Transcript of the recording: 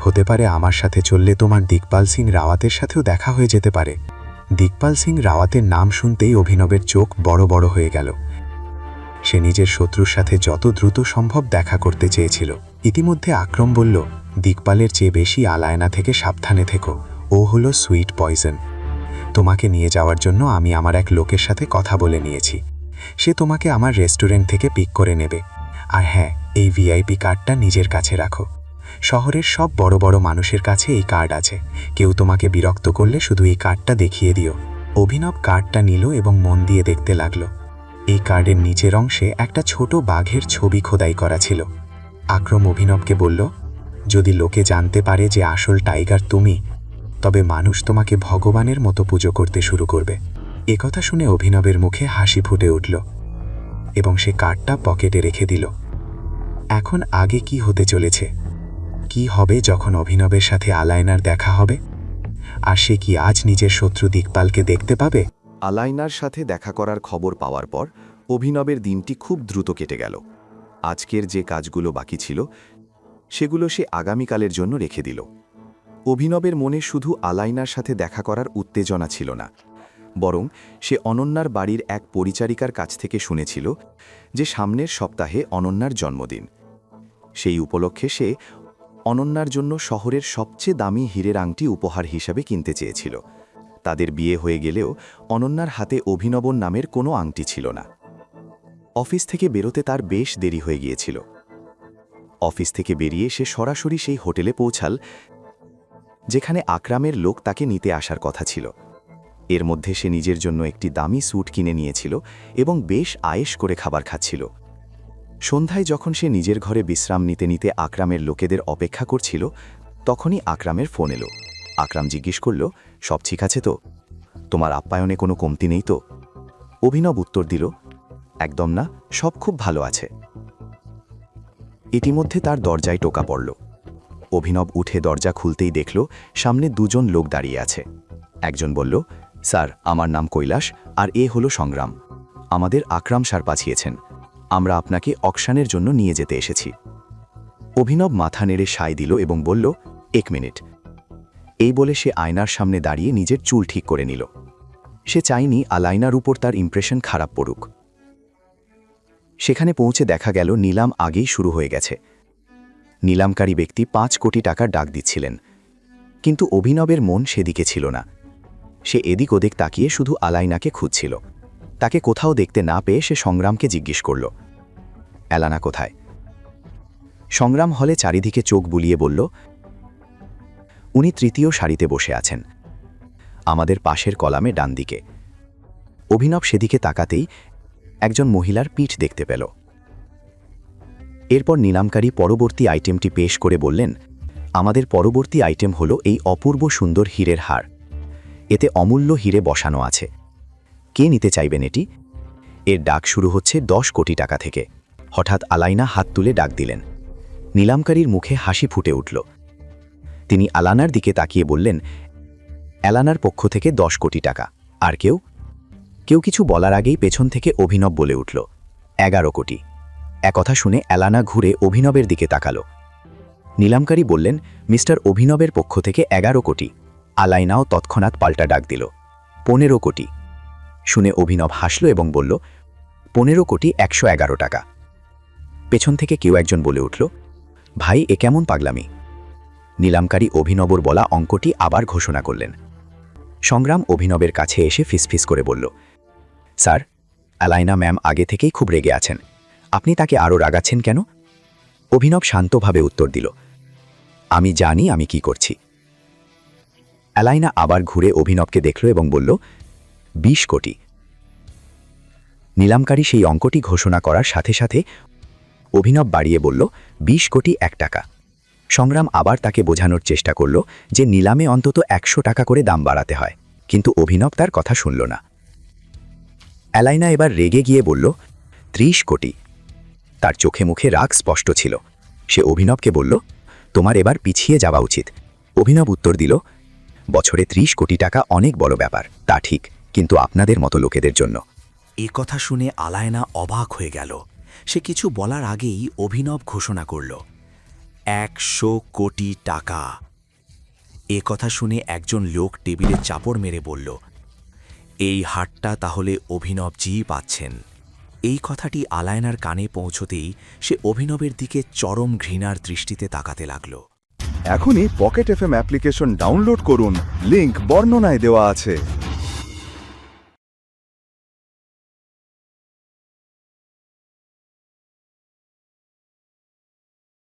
হতে পারে আমার সাথে চললে তোমার দিকপাল সিং রাওয়াতের সাথেও দেখা হয়ে যেতে পারে। দিকপাল সিং রাওয়াতের নাম শুনতেই অভিনবের চোখ বড় বড় হয়ে গেল। সে নিজের শত্রুর সাথে যত দ্রুত সম্ভব দেখা করতে চেয়েছিল। ইতিমধ্যে আকরম বলল, দিকপালের চেয়ে বেশি আলায়না থেকে সাবধানে থেকো, ও হলো সুইট পয়জন। তোমাকে নিয়ে যাওয়ার জন্য আমি আমার এক লোকের সাথে কথা বলে নিয়েছি। সে তোমাকে আমার রেস্টুরেন্ট থেকে পিক করে নেবে। আর হ্যাঁ, এই ভিআইপি কার্ডটা নিজের কাছে রাখো। শহরের সব বড় বড় মানুষের কাছে এই কার্ড আছে। কেউ তোমাকে বিরক্ত করলে শুধু এই কার্ডটা দেখিয়ে দিও। অভিনব কার্ডটা নিল এবং মন দিয়ে দেখতে লাগল। এই কার্ডের নিচের অংশে একটা ছোট বাঘের ছবি খোদাই করা ছিল। আকরম অভিনবকে বলল, যদি লোকে জানতে পারে যে আসল টাইগার তুমি, তবে মানুষ তোমাকে ভগবানের মতো পুজো করতে শুরু করবে। একথা শুনে অভিনবের মুখে হাসি ফুটে উঠল এবং সে কার্ডটা পকেটে রেখে দিল। এখন আগে কি হতে চলেছে? কি হবে যখন অভিনবের সাথে আলায়নার দেখা হবে? আর সে কি আজ নিজের শত্রু দিকপালকে দেখতে পাবে? আলাইনার সাথে দেখা করার খবর পাওয়ার পর অভিনবের দিনটি খুব দ্রুত কেটে গেল। আজকের যে কাজগুলো বাকি ছিল সেগুলো সে আগামীকালের জন্য রেখে দিল। অভিনবের মনে শুধু আলাইনার সাথে দেখা করার উত্তেজনা ছিল না, বরং সে অনন্যার বাড়ির এক পরিচারিকার কাছ থেকে শুনেছিল যে সামনের সপ্তাহে অনন্যার জন্মদিন। সেই উপলক্ষে সে অনন্যার জন্য শহরের সবচেয়ে দামি হীরের আংটি উপহার হিসাবে কিনতে চেয়েছিল। তাদের বিয়ে হয়ে গেলেও অনন্যার হাতে অভিনবন নামের কোনো আংটি ছিল না। অফিস থেকে বেরোতে তার বেশ দেরি হয়ে গিয়েছিল। অফিস থেকে বেরিয়ে সে সরাসরি সেই হোটেলে পৌঁছাল যেখানে আকরামের লোক তাকে নিতে আসার কথা ছিল। এর মধ্যে সে নিজের জন্য একটি দামি স্যুট কিনে নিয়েছিল এবং বেশ আয়েশ করে খাবার খাচ্ছিল। সন্ধ্যায় যখন সে নিজের ঘরে বিশ্রাম নিতে নিতে আকরামের লোকেদের অপেক্ষা করছিল, তখনই আকরামের ফোন এলো। আকরাম জিজ্ঞেস করল, সব ঠিক আছে তো? তোমার আপ্যায়নে কোনো কমতি নেই তো? অভিনব উত্তর দিল, একদম না, সব খুব ভালো আছে। ইতিমধ্যে তার দরজায় টোকা পড়ল। অভিনব উঠে দরজা খুলতেই দেখল সামনে দুজন লোক দাঁড়িয়ে আছে। একজন বলল, স্যার, আমার নাম কৈলাস, আর এ হলো সংগ্রাম। আমাদের আকরাম স্যার পাঠিয়েছেন। আমরা আপনাকে অকশানের জন্য নিয়ে যেতে এসেছি। অভিনব মাথা নেড়ে সায় দিল এবং বলল, এক মিনিট। এই বলে সে আয়নার সামনে দাঁড়িয়ে নিজের চুল ঠিক করে নিল। সে চায়নি আলাইনার উপর তার ইমপ্রেশন খারাপ পড়ুক। সেখানে পৌঁছে দেখা গেল নিলাম আগেই শুরু হয়ে গেছে। নিলামকারী ব্যক্তি 5 কোটি টাকার ডাক দিচ্ছিলেন, কিন্তু অভিনবের মন সেদিকে ছিল না। সে এদিক ওদিক তাকিয়ে শুধু আলাইনাকে খুঁজছিল। তাকে কোথাও দেখতে না পেয়ে সে সংগ্রামকে জিজ্ঞেস করল, এলানা কোথায়? সংগ্রাম হলে চারিদিকে চোখ বুলিয়ে বলল, উনি 3য় সারিতে বসে আছেন, আমাদের পাশের কলামে ডান দিকে। অভিনব সেদিকে তাকাতেই একজন মহিলার পিঠ দেখতে পেল। এরপর নিলামকারী পরবর্তী আইটেমটি পেশ করে বললেন, আমাদের পরবর্তী আইটেম হলো এই অপূর্ব সুন্দর হীরের হার। এতে অমূল্য হীরে বসানো আছে। কে নিতে চাইবেন এটি? এর ডাক শুরু হচ্ছে 10 কোটি টাকা থেকে। হঠাৎ আলাইনা হাত তুলে ডাক দিলেন। নিলামকারীর মুখে হাসি ফুটে উঠল। তিনি আলানার দিকে তাকিয়ে বললেন, এলানার পক্ষ থেকে 10 কোটি টাকা। আর কেউ? কেউ কিছু বলার আগেই পেছন থেকে অভিনব বলে উঠল, 11 কোটি। একথা শুনে এলানা ঘুরে অভিনবের দিকে তাকালো। নিলামকারী বললেন, মিস্টার অভিনবের পক্ষ থেকে 11 কোটি। আলাইনাও তৎক্ষণাৎ পাল্টা ডাক দিল, 15 কোটি। শুনে অভিনব হাসল এবং বলল, 15 কোটি 111 টাকা। পেছন থেকে কেউ একজন বলে উঠল, ভাই, এ কেমন পাগলামি? নিলামকারী অভিনবর বলা অঙ্কটি আবার ঘোষণা করলেন। সংগ্রাম অভিনবের কাছে এসে ফিসফিস করে বলল, স্যার, আলাইনা ম্যাম আগে থেকেই খুব রেগে আছেন। আপনি তাকে আরও রাগাচ্ছেন কেন? অভিনব শান্তভাবে উত্তর দিল, আমি জানি আমি কি করছি। আলাইনা আবার ঘুরে অভিনবকে দেখল এবং বলল, 20 কোটি। নিলামকারী সেই অঙ্কটি ঘোষণা করার সাথে সাথে অভিনব বাড়িয়ে বলল, 20 কোটি 1 টাকা। সংগ্রাম আবার তাকে বোঝানোর চেষ্টা করল যে নিলামে অন্তত 100 টাকা করে দাম বাড়াতে হয়, কিন্তু অভিনব তার কথা শুনল না। আলাইনা এবার রেগে গিয়ে বলল, 30 কোটি। তার চোখে মুখে রাগ স্পষ্ট ছিল। সে অভিনবকে বলল, তোমার এবার পিছিয়ে যাওয়া উচিত। অভিনব উত্তর দিল, বছরে 30 কোটি টাকা অনেক বড় ব্যাপার, তা ঠিক, কিন্তু আপনাদের মতো লোকেদের জন্য। এ কথা শুনে আলায়না অবাক হয়ে গেল। সে কিছু বলার আগেই অভিনব ঘোষণা করল, 100 কোটি টাকা। এ কথা শুনে একজন লোক টেবিলে চাপড় মেরে বলল, এই হারটা তাহলে অভিনবজিই পাচ্ছেন। এই কথাটি আলায়নার কানে পৌঁছতেই সে অভিনবের দিকে চরম ঘৃণার দৃষ্টিতে তাকাতে লাগল। এখনই পকেট এফএম অ্যাপ্লিকেশন ডাউনলোড করুন, লিংক বর্ণনায় দেওয়া আছে।